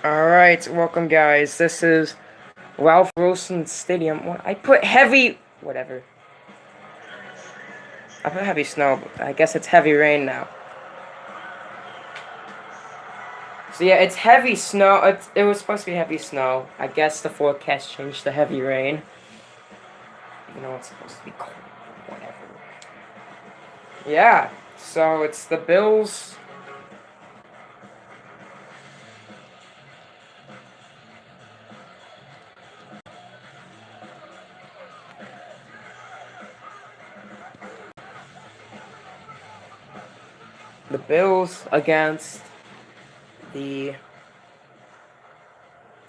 Alright, welcome guys. This is Ralph Wilson Stadium. I put heavy... whatever. I put heavy snow, but I guess it's heavy rain now. So yeah, it's heavy snow. It was supposed to be heavy snow. I guess the forecast changed to heavy rain. Even though it's supposed to be cold. Whatever. Yeah, so it's the Bills... The Bills against the...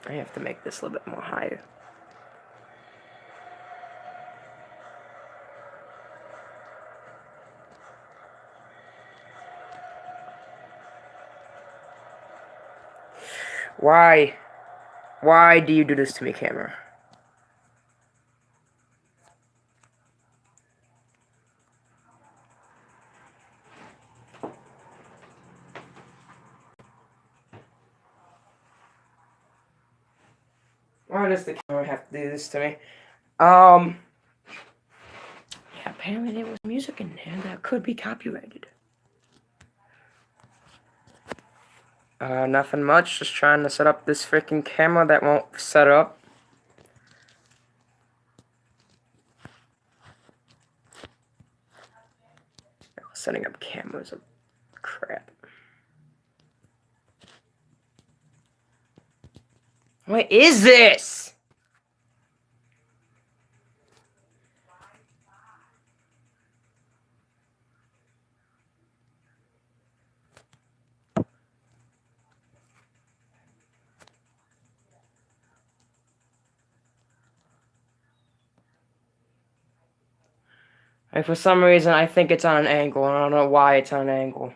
I have to make this a little bit more higher. Why? Why do you do this to me, camera? Why does the camera have to do this to me? Yeah, apparently there was music in there that could be copyrighted. Nothing much. Just trying to set up this freaking camera that won't set up. Setting up cameras of crap. What is this? For some reason, I think it's on an angle, and I don't know why it's on an angle.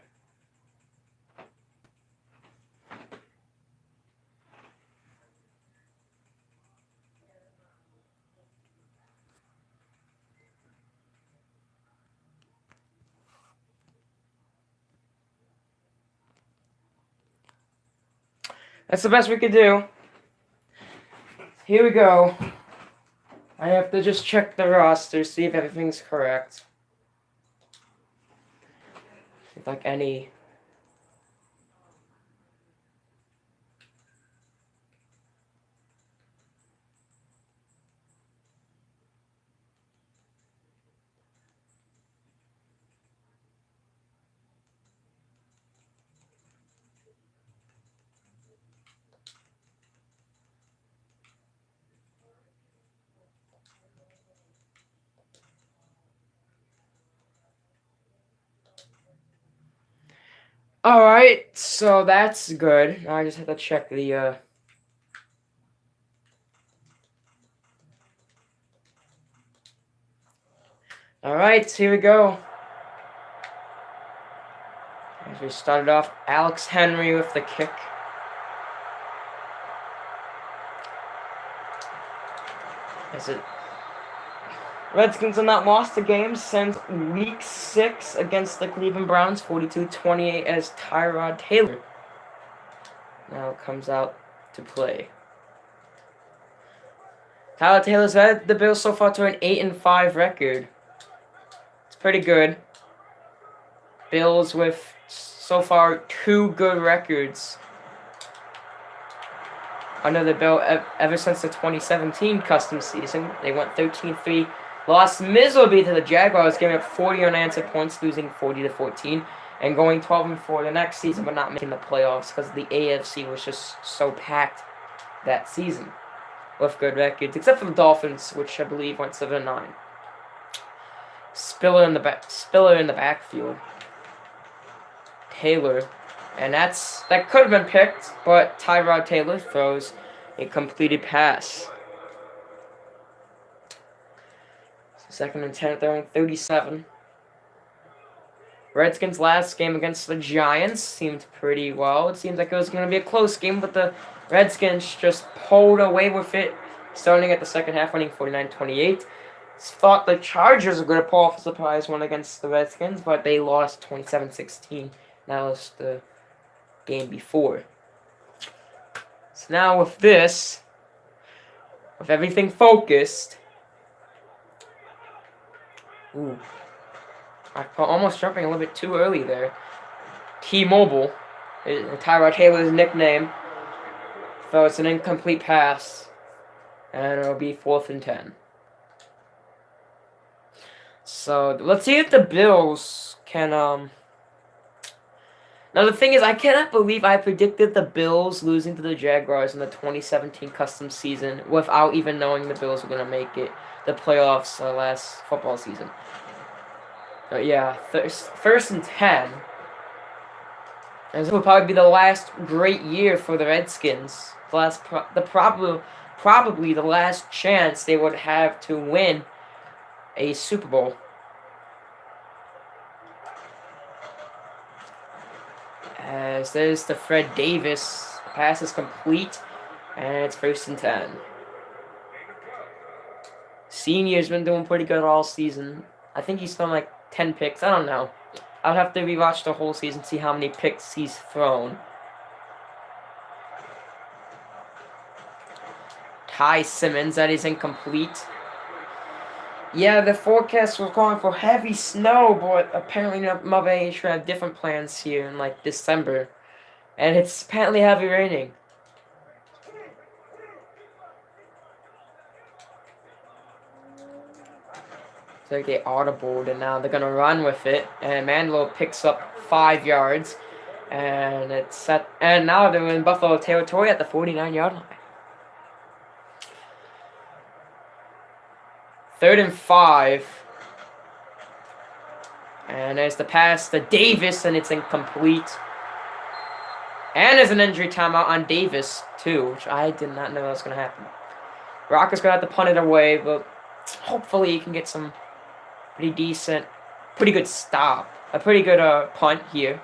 That's the best we could do. Here we go. I have to just check the roster, see if everything's correct. If like any... Alright, so that's good. Now I just have to check the, Alright, here we go. As we started off, Alex Henry with the kick. As it... Redskins have not lost a game since Week 6 against the Cleveland Browns, 42-28, as Tyrod Taylor now comes out to play. Tyrod Taylor's led the Bills so far to an 8-5 record. It's pretty good. Bills with so far 2 good records under the belt ever since the 2017 custom season. They went 13-3. Lost miserably to the Jaguars, giving up 40 unanswered points, losing 40-14, and going 12-4 the next season, but not making the playoffs because the AFC was just so packed that season with good records, except for the Dolphins, which I believe went 7-9. Spiller in the backfield. Taylor, and that could have been picked, but Tyrod Taylor throws a completed pass. 2nd and 10, throwing 37. Redskins' last game against the Giants seemed pretty well. It seemed like it was going to be a close game, but the Redskins just pulled away with it, starting at the second half, winning 49-28. Thought the Chargers were going to pull off a surprise win against the Redskins, but they lost 27-16. That was the game before. Now with this, with everything focused. Ooh. I almost jumping a little bit too early there. T-Mobile, Tyrod Taylor's nickname. So it's an incomplete pass. And it'll be 4th and 10. So let's see if the Bills can Now the thing is, I cannot believe I predicted the Bills losing to the Jaguars in the 2017 custom season without even knowing the Bills were gonna make it the playoffs last football season. But yeah, 1st and 10. And this will probably be the last great year for the Redskins. Probably the last chance they would have to win a Super Bowl. As there's the Fred Davis. Pass is complete. And it's 1st and 10. Senior's been doing pretty good all season. I think he's thrown like 10 picks. I don't know. I'll have to rewatch the whole season, see how many picks he's thrown. Ty Simmons, that is incomplete. Yeah, the forecast was calling for heavy snow, but apparently Mother Nature had different plans here in like December. And it's apparently heavy raining. So they audibled, and now they're gonna run with it. And Mandelo picks up 5 yards, and it's set. And now they're in Buffalo territory at the 49-yard line. 3rd and 5. And there's the pass to Davis, and it's incomplete. And there's an injury timeout on Davis too, which I did not know was gonna happen. Rocker's gonna have to punt it away, but hopefully he can get some pretty good stop. A pretty good punt here.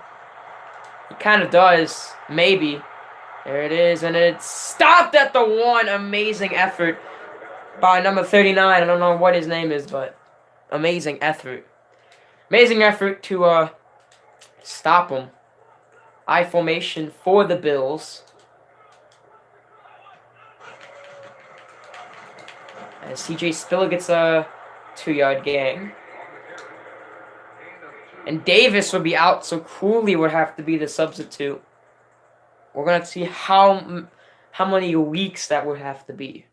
He kind of does, maybe. There it is, and it's stopped at the 1. Amazing effort by number 39. I don't know what his name is, but amazing effort. Amazing effort to stop him. I formation for the Bills. And CJ Spiller gets a 2-yard gain. And Davis would be out, so Cooley would have to be the substitute. We're going to see how many weeks that would have to be.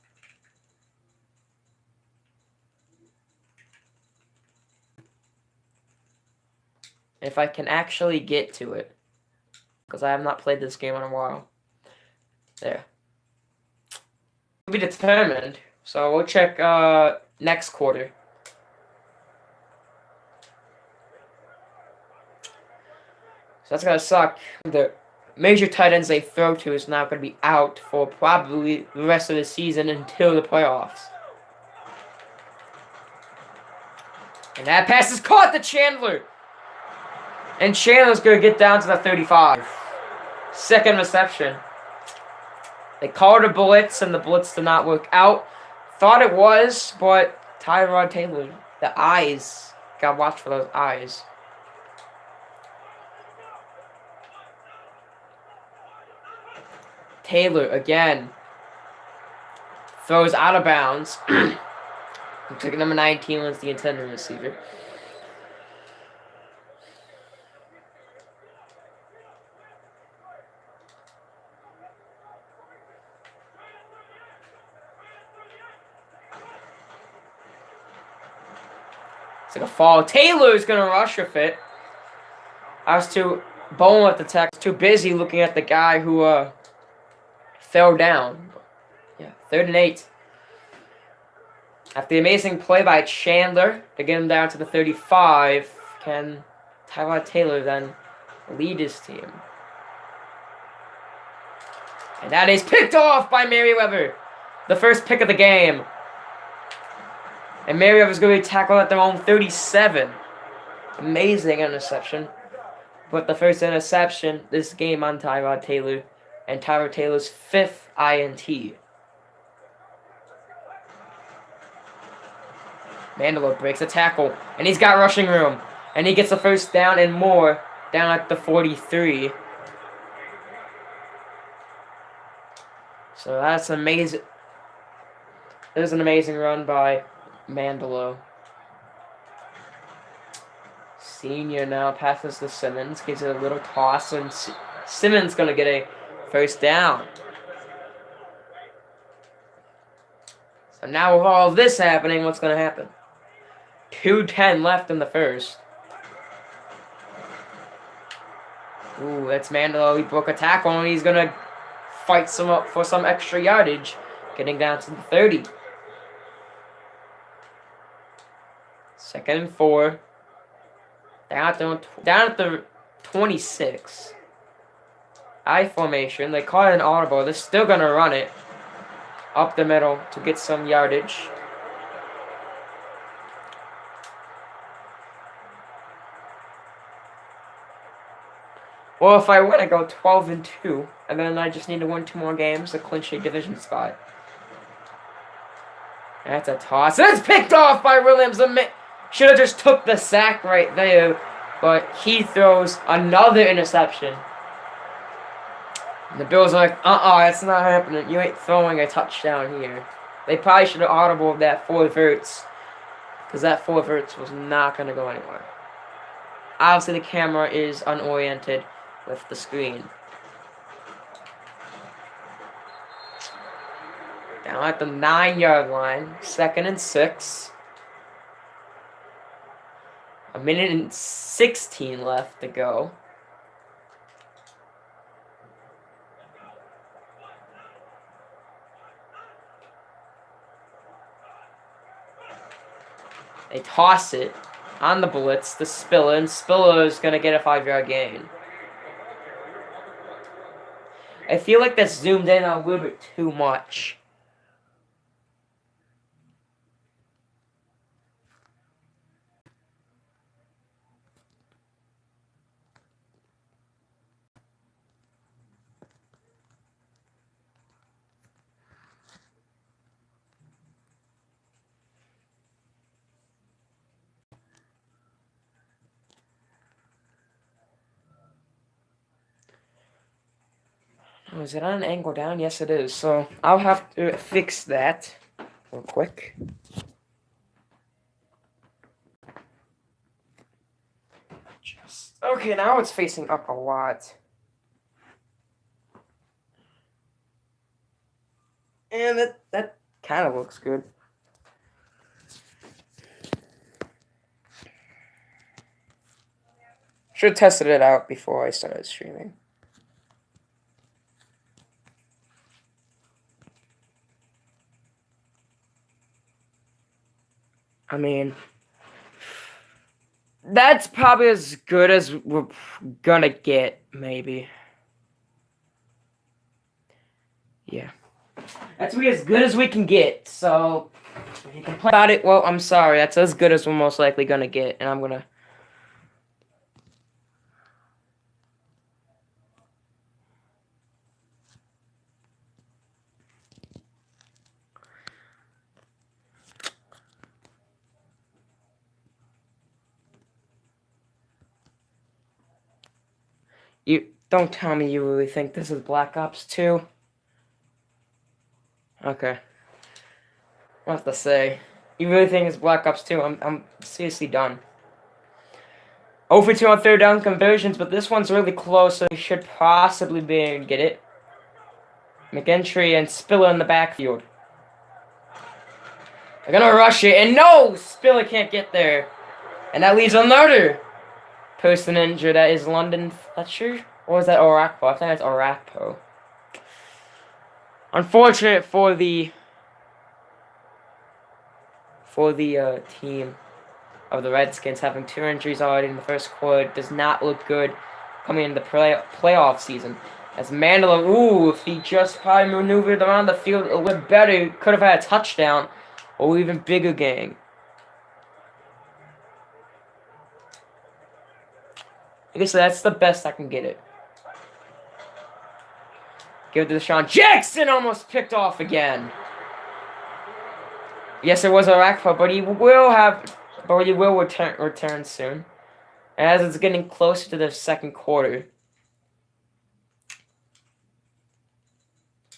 If I can actually get to it. Because I have not played this game in a while. There. It'll be determined. So we'll check next quarter. So that's going to suck. The major tight ends they throw to is now going to be out for probably the rest of the season until the playoffs. And that pass is caught to Chandler. And Chandler's going to get down to the 35. 2nd reception. They called a blitz, and the blitz did not work out. Thought it was, but Tyrod Taylor, the eyes. Got to watch for those eyes. Taylor again. Throws out of bounds. Looks like number 19 was the intended receiver. It's like a fall. Taylor's going to rush with it. I was too bone with the tackle. Too busy looking at the guy who fell down. Yeah, 3rd and 8. After the amazing play by Chandler to get him down to the 35, can Tyrod Taylor then lead his team? And that is picked off by Merriweather. The first pick of the game. And Merriweather's going to be tackled at their own 37. Amazing interception. But the first interception this game on Tyrod Taylor. And Tyrod Taylor's 5th INT. Mandelo breaks a tackle. And he's got rushing room. And he gets a first down and more. Down at the 43. So that's amazing. It was an amazing run by Mandelo. Senior now passes to Simmons, gives it a little toss, and Simmons going to get a first down. So now with all of this happening, what's going to happen? 2:10 left in the first. Ooh, that's Mandelo. He broke a tackle, and he's going to fight for some extra yardage, getting down to the 30. 2nd and 4. Down at the 26. I formation. They call it an audible. They're still going to run it up the middle to get some yardage. Well, if I win, I go 12-2, and then I just need to win 2 more games to clinch a division spot. That's a toss. And it's picked off by Williams. Should have just took the sack right there, but he throws another interception. And the Bills are like, it's not happening. You ain't throwing a touchdown here. They probably should have audibled that 4 verts, because that 4 verts was not going to go anywhere. Obviously, the camera is unoriented with the screen. Down at the 9-yard line, 2nd and 6. 1:16 left to go. They toss it on the blitz to Spiller, and Spiller is going to get a 5-yard gain. I feel like that's zoomed in a little bit too much. Oh, is it on an angle down? Yes, it is. So I'll have to fix that real quick. Okay, now it's facing up a lot. And that kind of looks good. Should have tested it out before I started streaming. I mean, that's probably as good as we're gonna get, maybe. Yeah. That's really as good as we can get, so if you complain about it, well, I'm sorry. That's as good as we're most likely gonna get, and I'm gonna... You don't tell me you really think this is Black Ops 2. Okay. What have to say? You really think it's Black Ops 2? I'm seriously done. 0 for 2 on 3rd down conversions, but this one's really close, so we should possibly be able to get it. McEntry and Spiller in the backfield. They're gonna rush it, and no! Spiller can't get there. And that leaves another person injured. That is London Fletcher? Or is that Orakpo? I think that's Orakpo. Unfortunate for the team of the Redskins having 2 injuries already in the first quarter. Does not look good coming into the playoff season. As Mandela, if he just probably maneuvered around the field a little better, could have had a touchdown or even bigger gain. I guess that's the best I can get it. Give it to Deshaun Jackson, almost picked off again. Yes, it was a Rakpo, but he will return soon. As it's getting closer to the second quarter.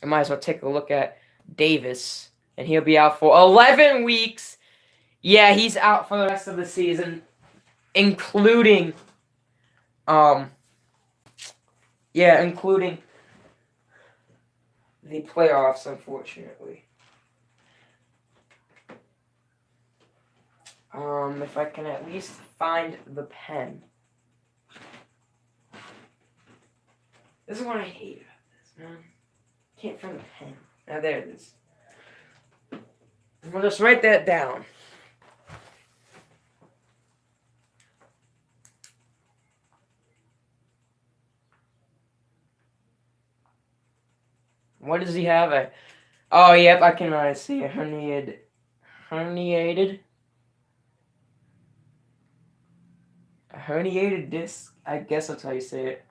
I might as well take a look at Davis. And he'll be out for 11 weeks. Yeah, he's out for the rest of the season, including including the playoffs, unfortunately. If I can at least find the pen. This is what I hate about this, man. Can't find the pen. Now there it is. We'll just write that down. What does he have? Oh, yep, I can see a herniated disc. I guess that's how you say it.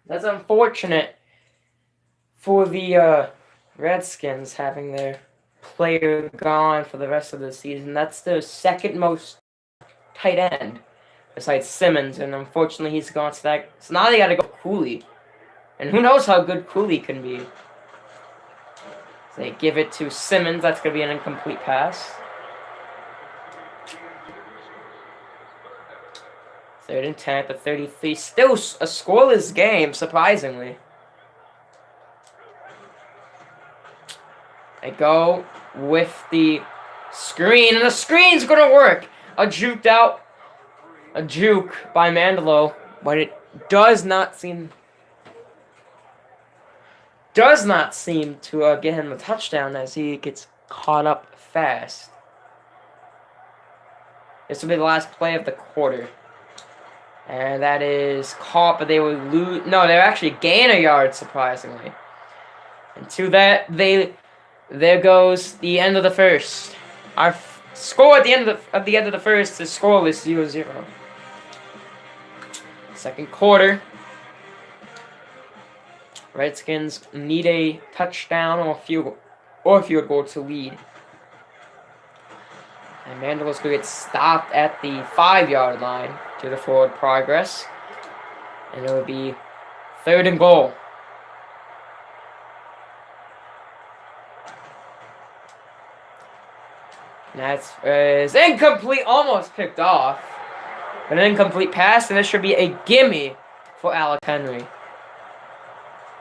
That's unfortunate for the Redskins having their player gone for the rest of the season. That's their second most tight end besides Simmons, and unfortunately he's gone to that. So now they got to go Cooley, and who knows how good Cooley can be. So they give it to Simmons. That's going to be an incomplete pass. 3rd and 10 at the 33. Still a scoreless game, surprisingly. They go with the screen, and the screen's going to work. A juke by Mandelo, but it does not seem to get him a touchdown as he gets caught up fast. This will be the last play of the quarter. And that is caught, but they will lose. No, they actually gain a yard, surprisingly. And to that, there goes the end of the first. Our score at the end of the first is scoreless, 0-0. Second quarter. Redskins need a touchdown or field goal to lead. And Mandelo's going to get stopped at the 5-yard line to the forward progress. And it will be 3rd and goal. And that's incomplete, almost picked off. An incomplete pass, and this should be a gimme for Alex Henry.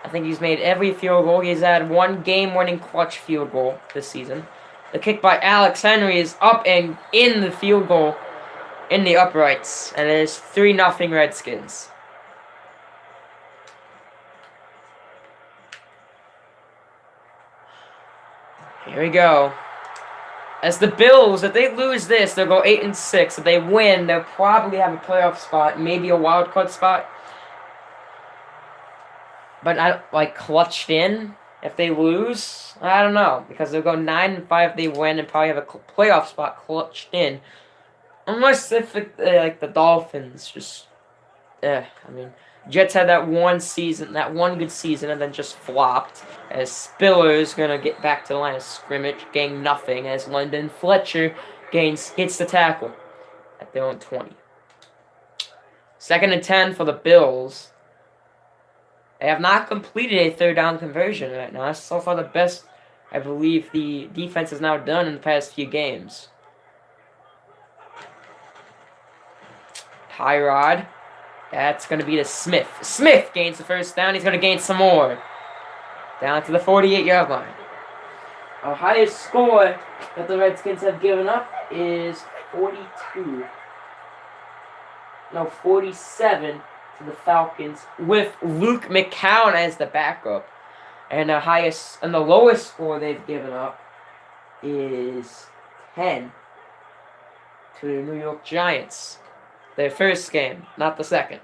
I think he's made every field goal. He's had one game-winning clutch field goal this season. The kick by Alex Henry is up and in the field goal in the uprights. And it is 3-0 Redskins. Here we go. As the Bills, if they lose this, they'll go 8-6. If they win, they'll probably have a playoff spot, maybe a wild card spot. But not clutched in. If they lose, I don't know, because they'll go 9-5 if they win, and probably have a playoff spot clutched in, unless if the Dolphins just, Jets had that one good season, and then just flopped. As Spiller's gonna get back to the line of scrimmage, gain nothing. As London Fletcher hits the tackle at their own 20. 2nd and 10 for the Bills. They have not completed a 3rd down conversion right now. That's so far the best, I believe, the defense has now done in the past few games. Tyrod. That's going to be to Smith. Smith gains the 1st down. He's going to gain some more. Down to the 48-yard line. Our highest score that the Redskins have given up is 47 to the Falcons, with Luke McCown as the backup. And the lowest score they've given up is 10 to the New York Giants. Their first game, not the second.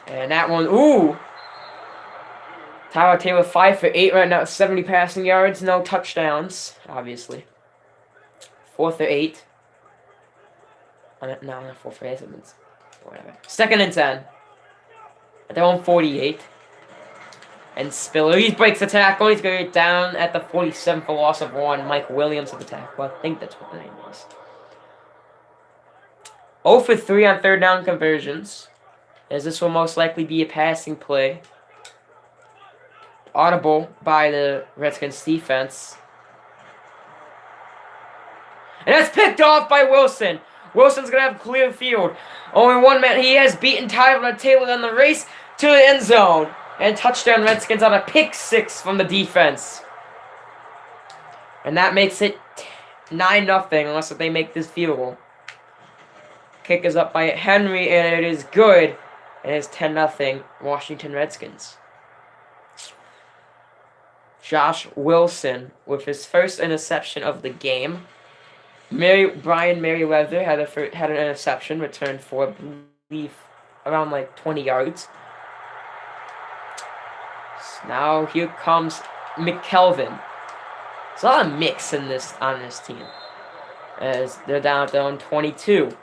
And that one, Tyler Taylor 5 for 8 right now, 70 passing yards, no touchdowns, obviously. 4 for 8. No, not 4 for 8, whatever. 2nd and 10. At their own 48. And Spiller, he breaks the tackle. He's going to get down at the 47 for loss of 1. Mike Williams at the tackle. I think that's what the name is. 0 for 3 on third down conversions, as this will most likely be a passing play. Audible by the Redskins defense. And that's picked off by Wilson. Wilson's going to have clear field. Only one man. He has beaten Tyrod Taylor in the race to the end zone. And touchdown Redskins on a pick 6 from the defense. And that makes it 9-0 unless they make this field goal. Kick is up by Henry, and it is good. It is 10-0 Washington Redskins. Josh Wilson with his first interception of the game. Brian Merriweather had an interception returned for, I believe, around like 20 yards. So now here comes McKelvin. There's a lot of mix on this team, as they're down at their own 22.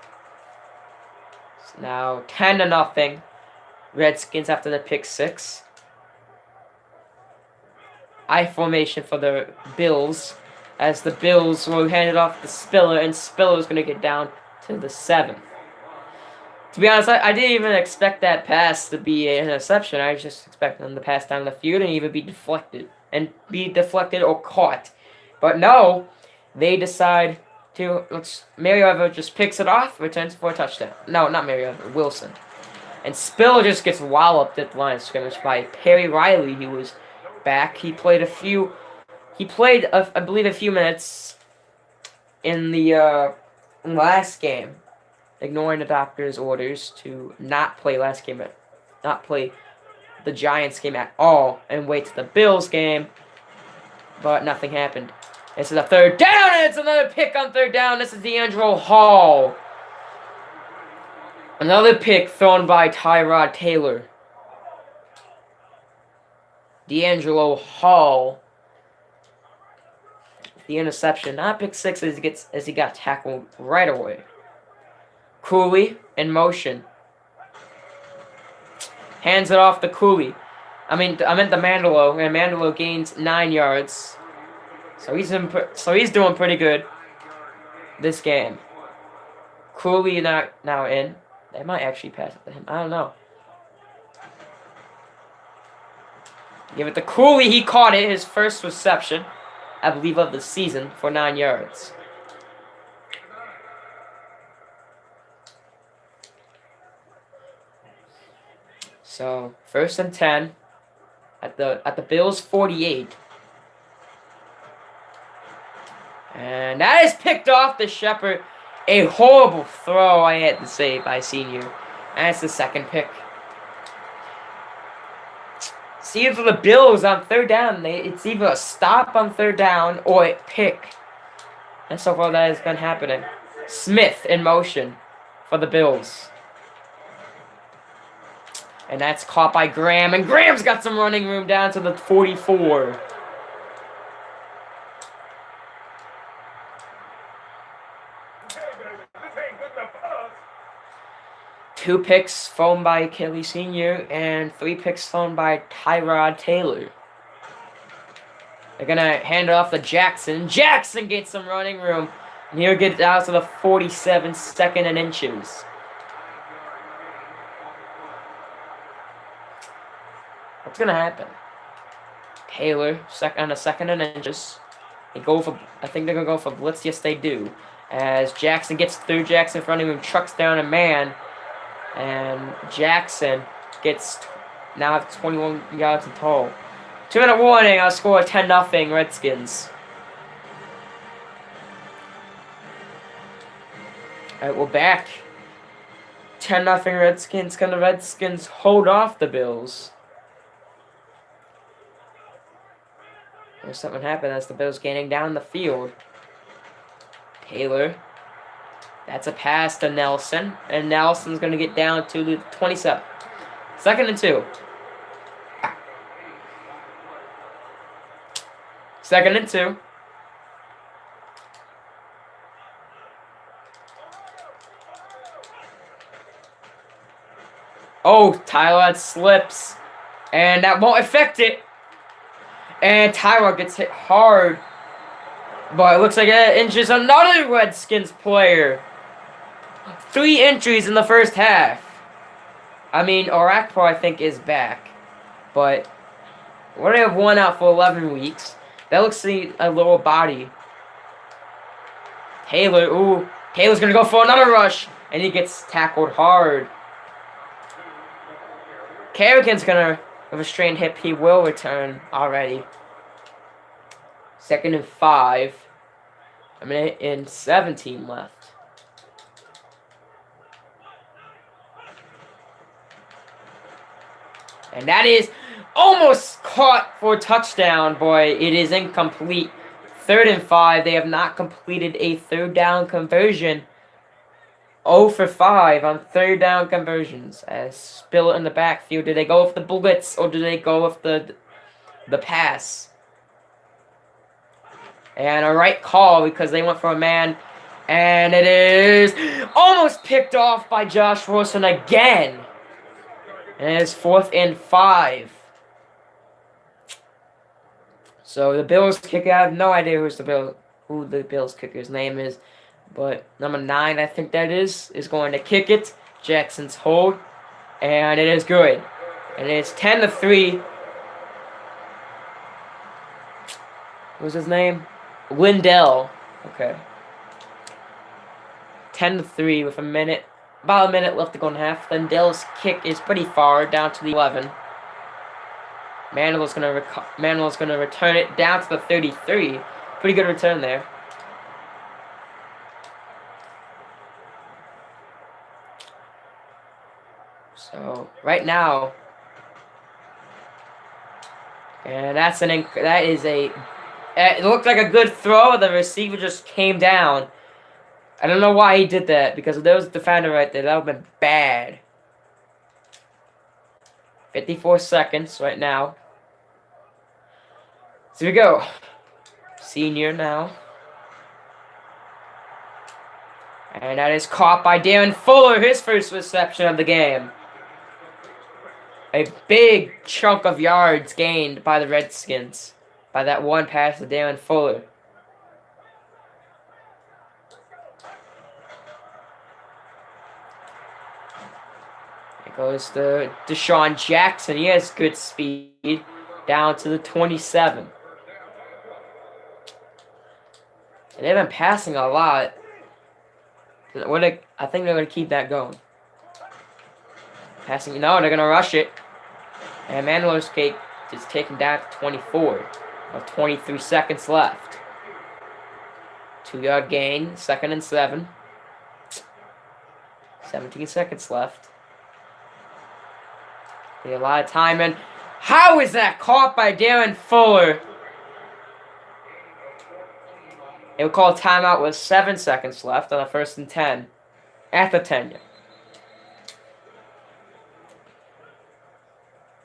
So now 10-0 Redskins after the pick 6. I formation for the Bills, as the Bills will hand it off to Spiller, and Spiller is going to get down to the 7. To be honest, I didn't even expect that pass to be an interception. I was just expecting them to pass down the field and even be deflected or caught. But no, they decide to, Merriweather just picks it off, returns for a touchdown. No, not Merriweather, Wilson. And Spiller just gets walloped at the line of scrimmage by Perry Riley. He was back. He played, I believe, a few minutes in the last game, ignoring the doctor's orders to not play the Giants game at all and wait to the Bills game. But nothing happened. This is a third down, and it's another pick on third down. This is D'Angelo Hall. Another pick thrown by Tyrod Taylor. D'Angelo Hall. The interception, not pick 6, as he got tackled right away. Cooley in motion. Hands it off to Cooley. I meant the Mandelo, and Mandelo gains 9 yards. So he's doing pretty good this game. Cooley now in. They might actually pass it to him. I don't know. Give it to Cooley. He caught it. His first reception, I believe, of the season for 9 yards. So 1st and 10 at the Bills 48. And that is picked off the Shepherd. A horrible throw, I had to say, by Senior. And it's the second pick. See, for the Bills on third down, it's either a stop on third down or a pick. And so far that has been happening. Smith in motion for the Bills. And that's caught by Graham. And Graham's got some running room down to the 44. Two picks thrown by Kelly Sr. and 3 picks thrown by Tyrod Taylor. They're going to hand it off to Jackson. Jackson gets some running room. And he'll get out to the 47, 2nd and inches. What's going to happen? Taylor, on a 2nd and inches. I think they're going to go for blitz. Yes, they do. As Jackson gets through, Jackson running room, trucks down a man. And Jackson gets now have 21 yards in total. 2-minute warning. I'll score 10-0 Redskins. Alright, we're back. 10-0 Redskins. Can the Redskins hold off the Bills? There's something happened as the Bills gaining down the field. Taylor. That's a pass to Nelson. And Nelson's going to get down to the 27. 2nd and 2. 2nd and 2. Oh, Tyrod slips. And that won't affect it. And Tyrod gets hit hard. But it looks like it injures another Redskins player. 3 injuries in the first half. I mean, Orakpo, I think, is back. But we have 1 out for 11 weeks. That looks like a lower body. Taylor, ooh. Taylor's going to go for another rush. And he gets tackled hard. Kerrigan's going to, with a strained hip, he will return already. 2nd and 5. A minute and 17 left. And that is almost caught for a touchdown, boy. It is incomplete. 3rd and 5. They have not completed a 3rd down conversion. 0 for 5 on 3rd down conversions. As Spill in the backfield. Did they go with the blitz or did they go with the pass? And a right call because they went for a man. And it is almost picked off by Josh Wilson again. And it is 4th and 5. So the Bills kicker, I have no idea who the Bills kicker's name is. But number 9, I think that is going to kick it. Jackson's hold. And it is good. And it's 10-3. What was his name? Lindell. Okay. 10-3 with about a minute left to go in half. Lindell's kick is pretty far, down to the 11. Mandel's gonna return it down to the 33. Pretty good return there. So right now, and it looked like a good throw. The receiver just came down. I don't know why he did that, because if there was a defender right there, that would have been bad. 54 seconds right now. So here we go. Senior now. And that is caught by Darren Fuller, his first reception of the game. A big chunk of yards gained by the Redskins by that one pass to Darren Fuller. It goes to Deshaun Jackson. He has good speed. Down to the 27. And they've been passing a lot. I think they're going to keep that going. Passing. No, they're going to rush it. And Mandler's cake is taken down to 24. With 23 seconds left. 2-yard gain. 2nd and 7. 17 seconds left. A lot of time in. How is that caught by Darren Fuller? It would call a timeout with 7 seconds left on a 1st and 10. At the 10.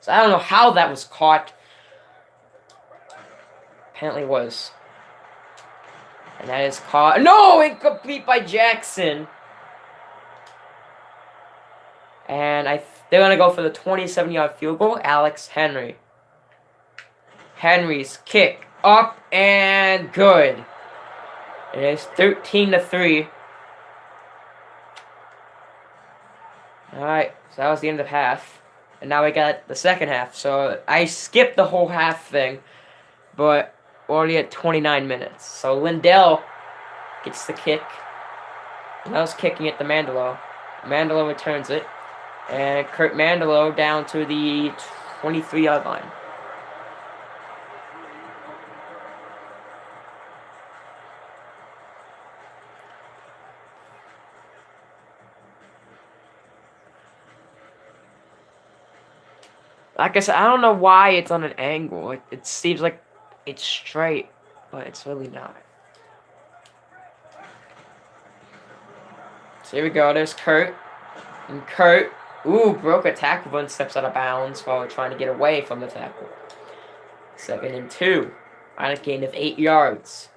So I don't know how that was caught. Apparently it was. And that is caught. No! Incomplete by Jackson. And they're going to go for the 27-yard field goal. Alex Henry. Henry's kick. Up and good. It is 13-3. Alright, so that was the end of half. And now we got the second half. So I skipped the whole half thing. But we're already at 29 minutes. So Lindell gets the kick. Lindell's kicking it to Mandelo. Mandelo returns it. And Kurt Mandelo down to the 23-yard line. Like I said, I don't know why it's on an angle. It seems like it's straight, but it's really not. So here we go. There's Kurt. And Kurt, broke a tackle, but steps out of bounds while trying to get away from the tackle. 2nd and 2. On a gain of 8 yards.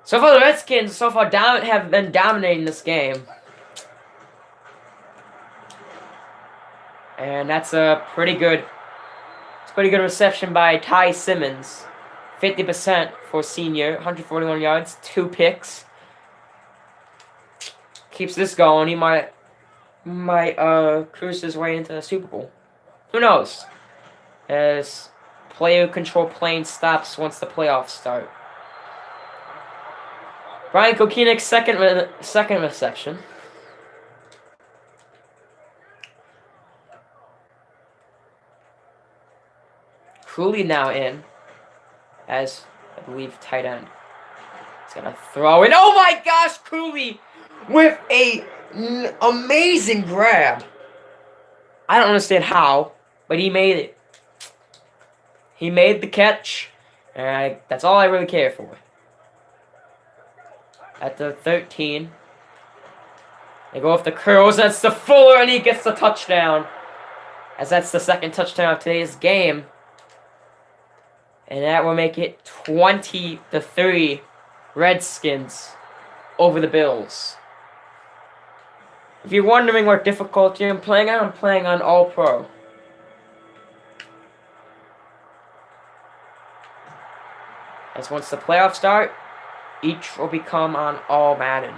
So far, the Redskins have been dominating this game. And that's a pretty good Pretty good reception by Ty Simmons. 50% for senior. 141 yards, 2 picks. Keeps this going. He might cruise his way into the Super Bowl. Who knows? As player control plane stops once the playoffs start. Brian Kokenik's second reception. Cooley now in as, I believe, tight end. He's going to throw it. Oh my gosh, Cooley with a amazing grab. I don't understand how, but he made it. He made the catch, and that's all I really care for. At the 13, they go off the curls. That's the Fuller, and he gets the touchdown. As that's the second touchdown of today's game. And that will make it 20-3 Redskins over the Bills. If you're wondering what difficulty I'm playing on All-Pro. As once the playoffs start, each will become on All Madden.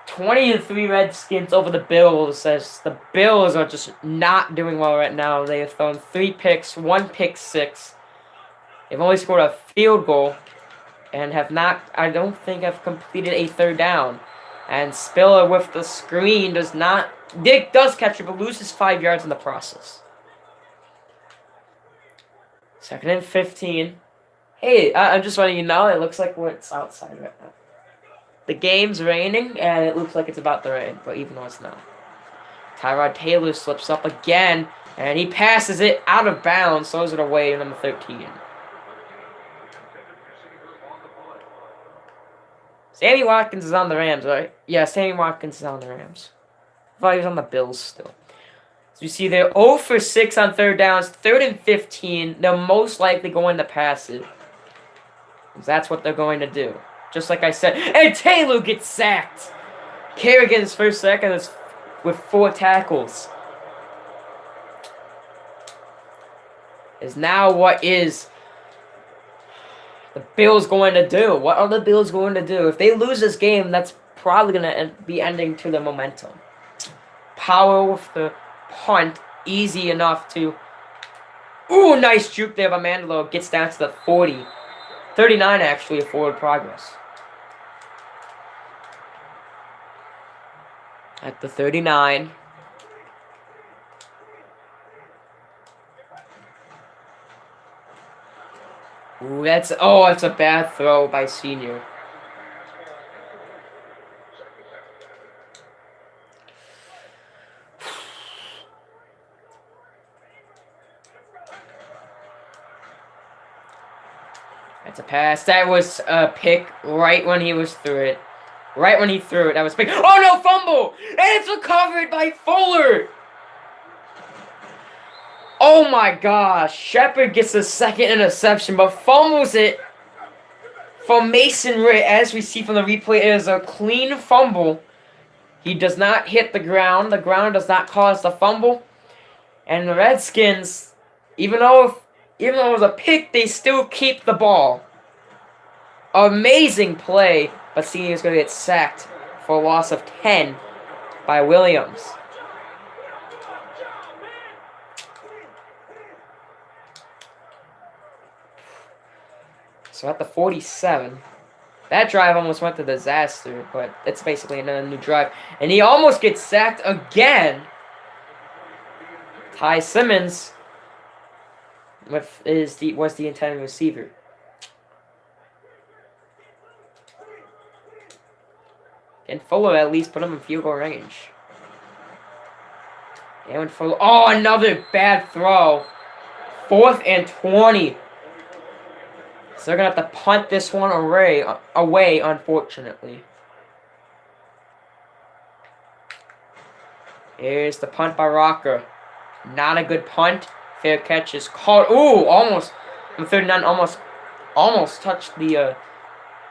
(20-3 Redskins over the Bills, as the Bills are just not doing well right now. They have thrown 3 picks, 1 pick six. They've only scored a field goal and have not, I don't think, have completed a third down. And Spiller with the screen does catch it, but loses 5 yards in the process. 2nd and 15. Hey, I'm just letting you know, it looks like it's outside right now. The game's raining, and it looks like it's about to rain, but even though it's not. Tyrod Taylor slips up again, and he passes it out of bounds, throws it away, number 13. Sammy Watkins is on the Rams, right? Yeah, Sammy Watkins is on the Rams. I thought he was on the Bills still. So you see they're 0 for 6 on third downs, 3rd and 15. They're most likely going to pass it. That's what they're going to do. Just like I said. And Taylor gets sacked. Kerrigan's first sack is with 4 tackles. Is now what is the Bills going to do? What are the Bills going to do? If they lose this game, that's probably going to be ending to the momentum. Power with the punt. Easy enough to... Ooh, nice juke there by Mandelo. Gets down to the 40. 39, actually, of forward progress. At the 39. Ooh, that's a bad throw by Senior. That's a pass. That was a pick right when he was through it. Right when he threw it, that was pick. Oh no, fumble! And it's recovered by Fuller! Oh my gosh. Shepard gets the second interception, but fumbles it for Mason Ritt. As we see from the replay, it is a clean fumble. He does not hit the ground. The ground does not cause the fumble. And the Redskins, even though it was a pick, they still keep the ball. Amazing play, but Senior is going to get sacked for a loss of 10 by Williams. So at the 47, that drive almost went to disaster, but it's basically another new drive. And he almost gets sacked again. Ty Simmons was the intended receiver. And Fuller at least put him in field goal range. And Fuller, another bad throw. 4th and 20. So they're going to have to punt this one away, unfortunately. Here's the punt by Rocker. Not a good punt. Fair catch is called. Ooh, almost. I'm 39, almost touched the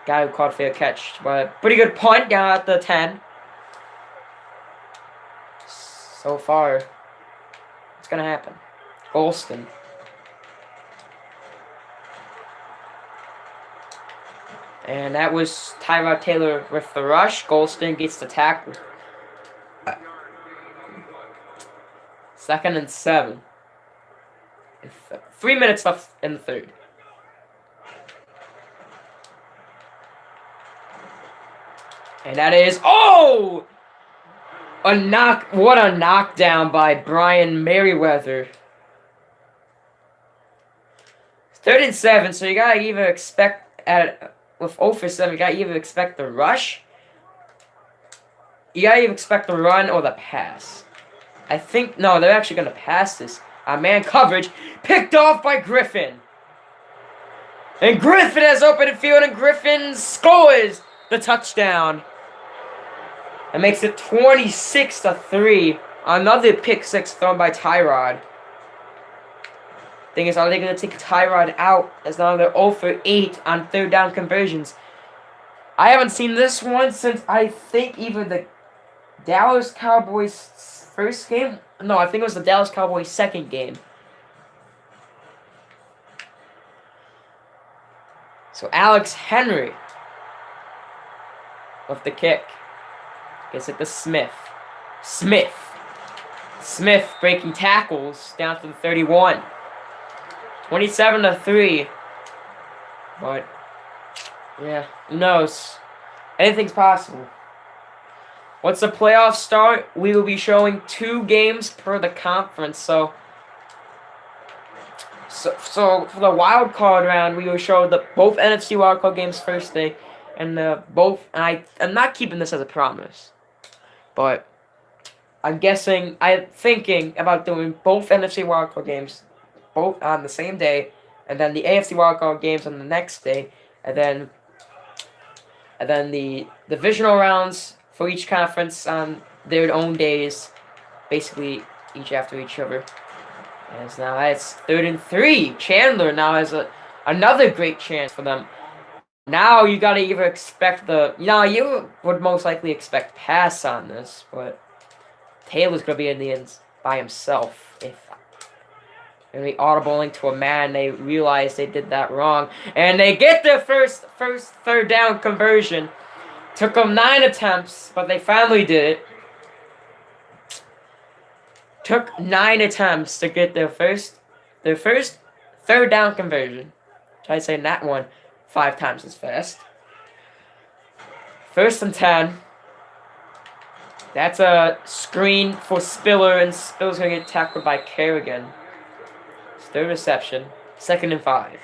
guy who called fair catch. But pretty good punt down at the 10. So far, it's gonna happen. Golston. And that was Tyrod Taylor with the rush. Golston gets the tackle. 2nd and 7. 3 minutes left in the third. And that is, oh! What a knockdown by Brian Merriweather. 3rd and 7, so you gotta either expect with 0 for 7, you gotta either expect the rush, you gotta either expect the run or the pass. I think, no, they're actually gonna pass this. Man coverage, picked off by Griffin. And Griffin has opened the field, and Griffin scores the touchdown. That makes it 26-3. Another pick 6 thrown by Tyrod. Thing is, are they going to take Tyrod out as now they're 0 for 8 on 3rd down conversions? I haven't seen this one since I think either the Dallas Cowboys first game. No, I think it was the Dallas Cowboys second game. So Alex Henry with the kick. Gets it to Smith. Smith breaking tackles down to the 31. 27-3. But yeah, who knows? Anything's possible. Once the playoffs start, we will be showing 2 games per the conference. So for the wild card round, we will show both NFC wild card games first day, and I'm not keeping this as a promise, but I'm thinking about doing both NFC wild card games, both on the same day, and then the AFC wild card games on the next day, and then the divisional rounds for each conference on their own days, basically each after each other. As now it's 3rd and 3. Chandler now has another great chance for them. Now you gotta either expect you would most likely expect pass on this, but Taylor's gonna be in the end by himself. If they're gonna be audibling to a man, they realize they did that wrong, and they get their first 3rd down conversion. Took them 9 attempts, but they finally did it. Took 9 attempts to get their first 3rd down conversion. Try to say that one 5 times as fast. 1st and 10. That's a screen for Spiller, and Spiller's going to get tackled by Kerrigan. 3rd reception. 2nd and 5.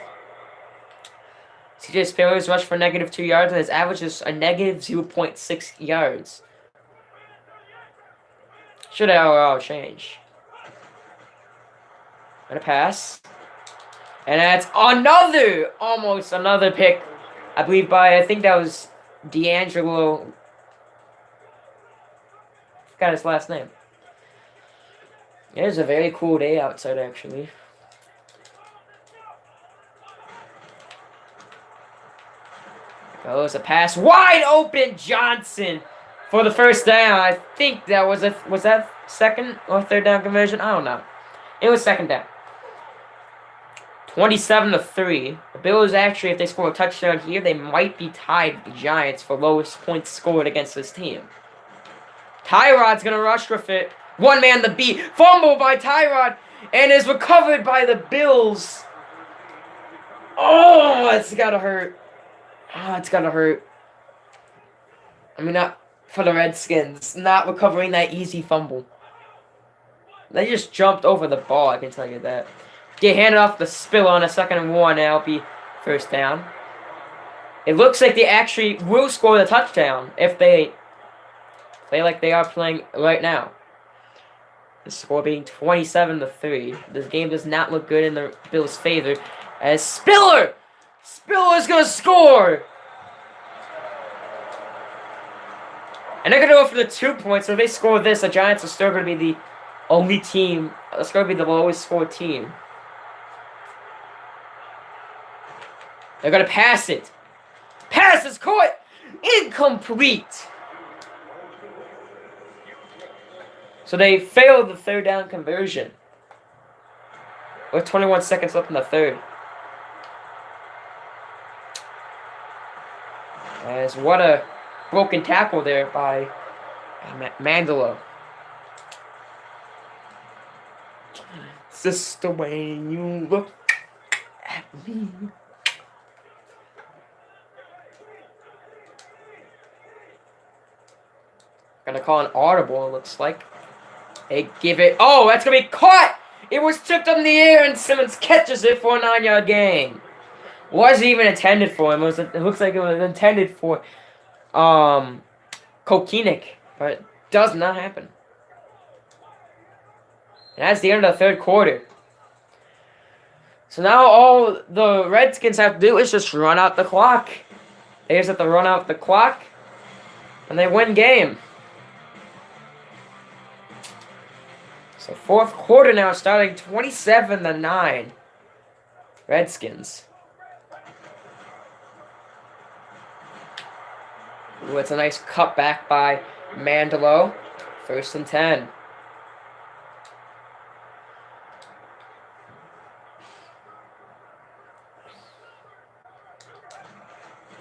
CJ Spiller's rushed for -2 yards, and his average is a -0.6 yards. Should have change. And a pass. And that's almost another pick. I believe I think that was D'Angelo. I forgot his last name. It is a very cool day outside, actually. Goes a pass. Wide open Johnson for the 1st down. I think that was that 2nd or 3rd down conversion? I don't know. It was 2nd down. 27-3. The Bills actually, if they score a touchdown here, they might be tied with the Giants for lowest points scored against this team. Tyrod's gonna rush with it. One man the beat. Fumble by Tyrod, and is recovered by the Bills. Oh, it's gotta hurt. Oh, it's gotta hurt. I mean, not for the Redskins. Not recovering that easy fumble. They just jumped over the ball, I can tell you that. Get handed off the Spiller on a 2nd and 1, and it'll be 1st down. It looks like they actually will score the touchdown if they play like they are playing right now. The score being 27-3. This game does not look good in the Bills' favor. As Spiller's gonna score! And they're gonna go for the 2 points, so if they score this, the Giants are still gonna be the only team. It's gonna be the lowest scored team. They're gonna pass it. Pass is caught! Incomplete! So they failed the third down conversion. With 21 seconds left in the third. As what a broken tackle there by Mandela. It's just the way you look at me. Gonna call an audible, it looks like. They give it. Oh, that's gonna be caught! It was tipped up in the air and Simmons catches it for a 9-yard gain. Wasn't even intended for him. It looks like it was intended for Kokenik, but it does not happen. And that's the end of the third quarter. So now all the Redskins have to do is just run out the clock. They just have to run out the clock, and they win game. So fourth quarter now, starting 27-9. Redskins. Ooh, it's a nice cutback by Mandelo. 1st and 10.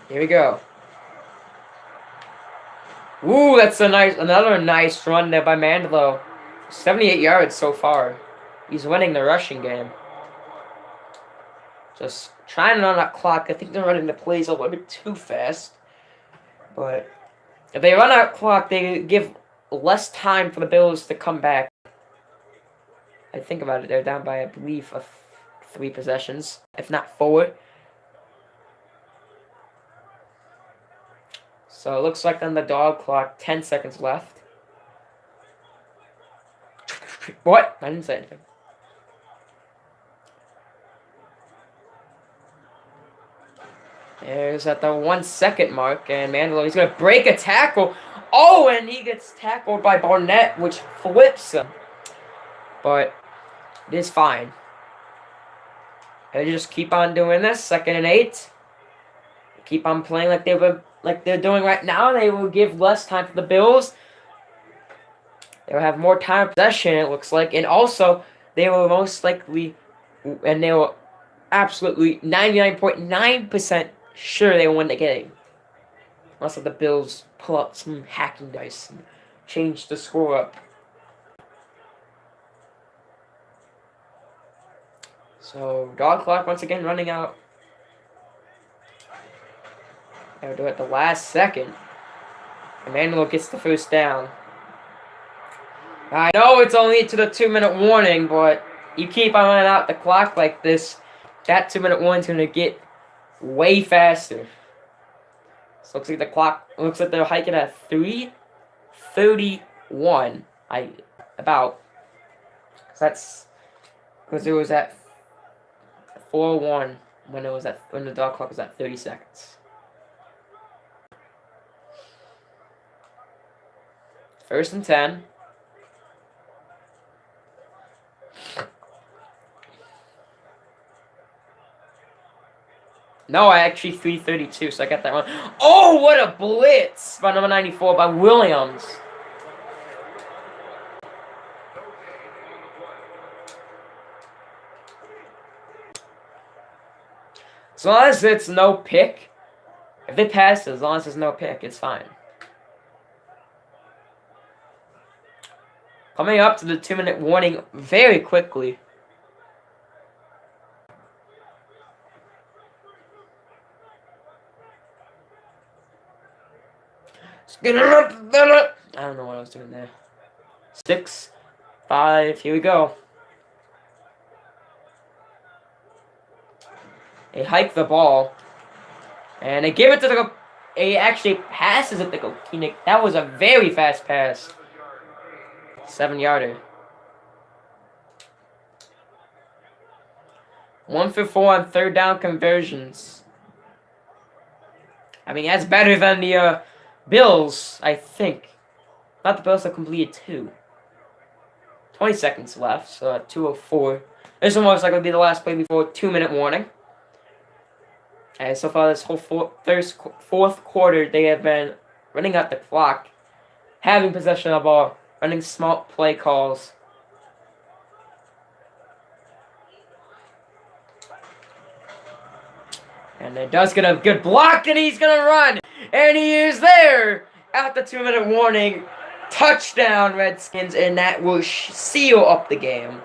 Here we go. Ooh, that's another nice run there by Mandelo. 78 yards so far. He's winning the rushing game. Just trying to run that clock. I think they're running the plays a little bit too fast. But if they run out clock, they give less time for the Bills to come back. I think about it. They're down by, I believe, 3 possessions, if not 4. So it looks like on the dog clock, 10 seconds left. What? I didn't say anything. There's at the 1 second mark, and Mandelo, he's going to break a tackle. Oh, and he gets tackled by Barnett, which flips him. But it is fine. They just keep on doing this. 2nd and 8. Keep on playing like they're doing right now. They will give less time for the Bills. They will have more time possession, it looks like. And also, they will most likely, and they will absolutely 99.9% sure they will win the game. Unless the Bills pull out some hacking dice and change the score up. So, dog clock once again running out. They'll do it at the last second. Emmanuel gets the first down. I know it's only to the 2-minute warning, but you keep on running out the clock like this, that 2-minute warning's going to get way faster. So looks like the clock, looks like they're hiking at 3:31. About. That's because it was at 4:01 when the dog clock was at 30 seconds. 1st and 10. No, I actually 3:32, so I got that one. Oh, what a blitz by number 94 by Williams. As long as it's no pick, if they pass it, as long as there's no pick, it's fine. Coming up to the 2-minute warning very quickly. I don't know what I was doing there. 6, 5, here we go. They hike the ball. And they give it to the... He actually passes it to Kokenik. That was a very fast pass. 7-yarder. 1 for 4 on 3rd down conversions. I mean, that's better than the Bills, I think. Not the Bills have completed 2. 20 seconds left, so at 2:04. This will most likely be the last play before 2-minute warning. And so far, this whole fourth quarter, they have been running out the clock, having possession of the ball running smart play calls. And it does get a good block, and he's going to run. And he is there at the 2-minute warning. Touchdown, Redskins, and that will seal up the game.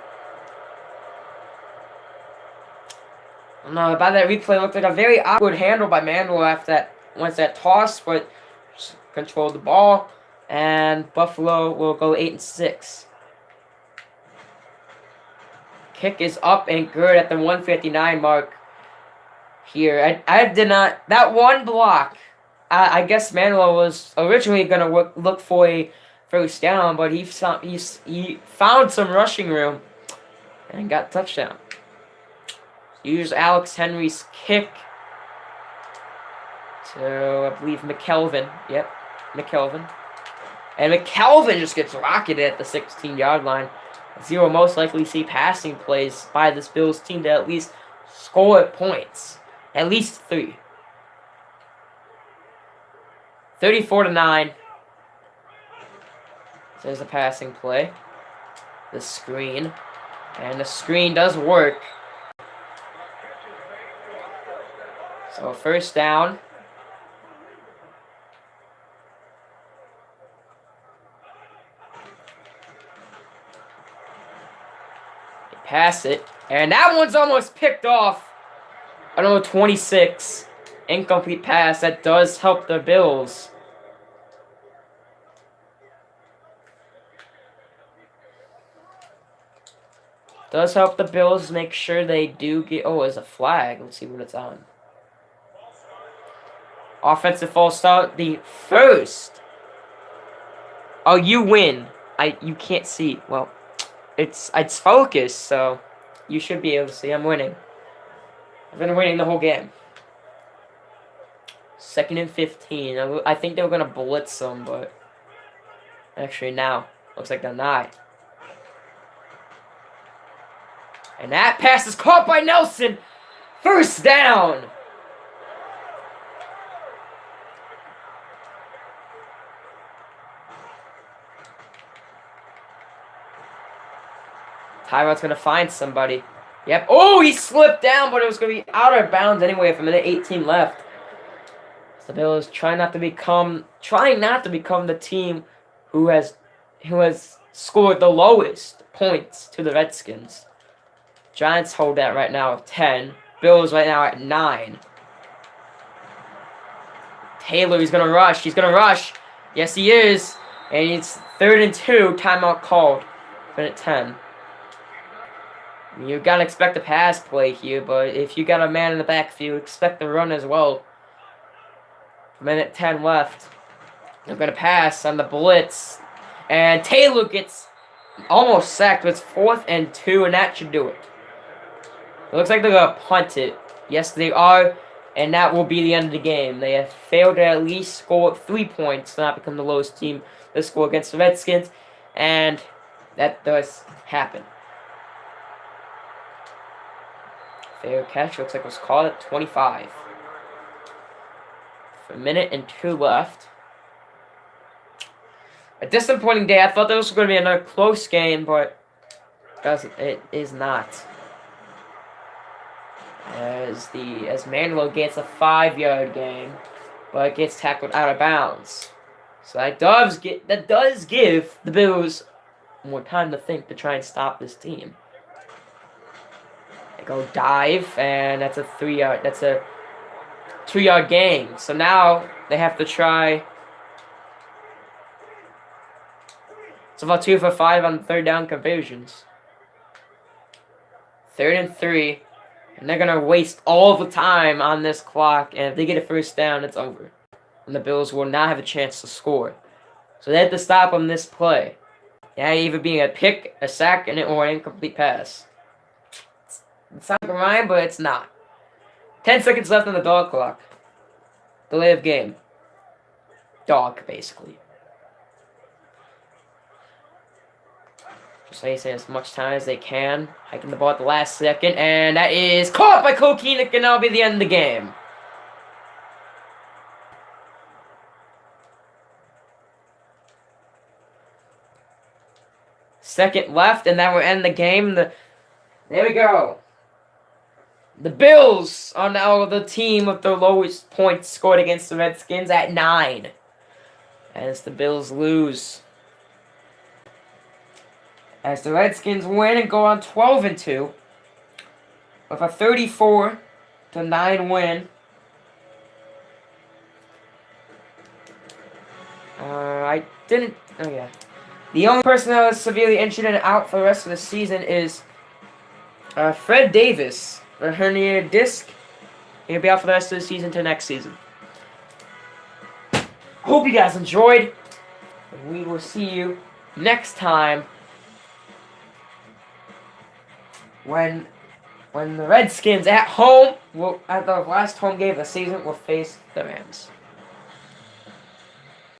No, by that replay, it looked like a very awkward handle by Mandel after that. Once that toss, but controlled the ball. And Buffalo will go 8-6. Kick is up and good at the 1:59 mark. Here, I did not. That one block, I guess Manuel was originally gonna look for a first down, but he found some rushing room and got a touchdown. Use Alex Henry's kick to, I believe, McKelvin. Yep, McKelvin. And McKelvin just gets rocketed at the 16-yard line. Zero most likely see passing plays by this Bills team to at least score points. At least 3. 34-9. There's a passing play. The screen. And the screen does work. So first down. They pass it. And that one's almost picked off. I don't know, 26. Incomplete pass. That does help the Bills. Does help the Bills make sure they do get... Oh, there's a flag. Let's see what it's on. Offensive false start. The first. Oh, you win. You can't see. Well, it's focused, so you should be able to see I'm winning. I've been winning the whole game. 2nd and 15. I think they were going to blitz them, but... Actually, now. Looks like they're not. And that pass is caught by Nelson. First down. Tyrod's going to find somebody. Yep. Oh, he slipped down, but it was going to be out of bounds anyway with 1:18 left. So the Bills trying not to become the team who has scored the lowest points to the Redskins. Giants hold that right now at 10. Bills right now at 9. Taylor, he's going to rush. He's going to rush. Yes, he is. And it's 3rd and 2. Timeout called. 10. You gotta expect a pass play here, but if you got a man in the backfield, expect the run as well. 1:10 left. They're gonna pass on the blitz. And Taylor gets almost sacked. It's 4th and 2, and that should do it. It looks like they're gonna punt it. Yes, they are, and that will be the end of the game. They have failed to at least score 3 points to not become the lowest team to score against the Redskins, and that does happen. Fair catch, looks like it was called at 25. For 1:02 left. A disappointing day. I thought this was going to be another close game, but it is not. As Manuel gets a 5-yard gain, but gets tackled out of bounds. So that does give the Bills more time to think to try and stop this team. They go dive, and that's a 3-yard. That's a 2-yard gain. So now they have to try. It's about 2 for 5 on 3rd down conversions. 3rd and 3, and they're gonna waste all the time on this clock. And if they get a first down, it's over, and the Bills will not have a chance to score. So they have to stop on this play. Yeah, either being a pick, a sack, or an incomplete pass. It's not a rhyme, but it's not. 10 seconds left on the dog clock. Delay of game. Dog, basically. Just wasting as much time as they can. Hiking the ball at the last second. And that is caught by Kokeenick, and that'll be the end of the game. second left, and that will end the game. There we go. The Bills are now the team with the lowest points scored against the Redskins at 9. As the Bills lose. As the Redskins win and go on 12-2 with a 34-9 win. The only person that was severely injured and out for the rest of the season is Fred Davis, a herniated disc. He'll be out for the rest of the season to next season. Hope you guys enjoyed. And we will see you next time when the Redskins at home, at the last home game of the season, will face the Rams.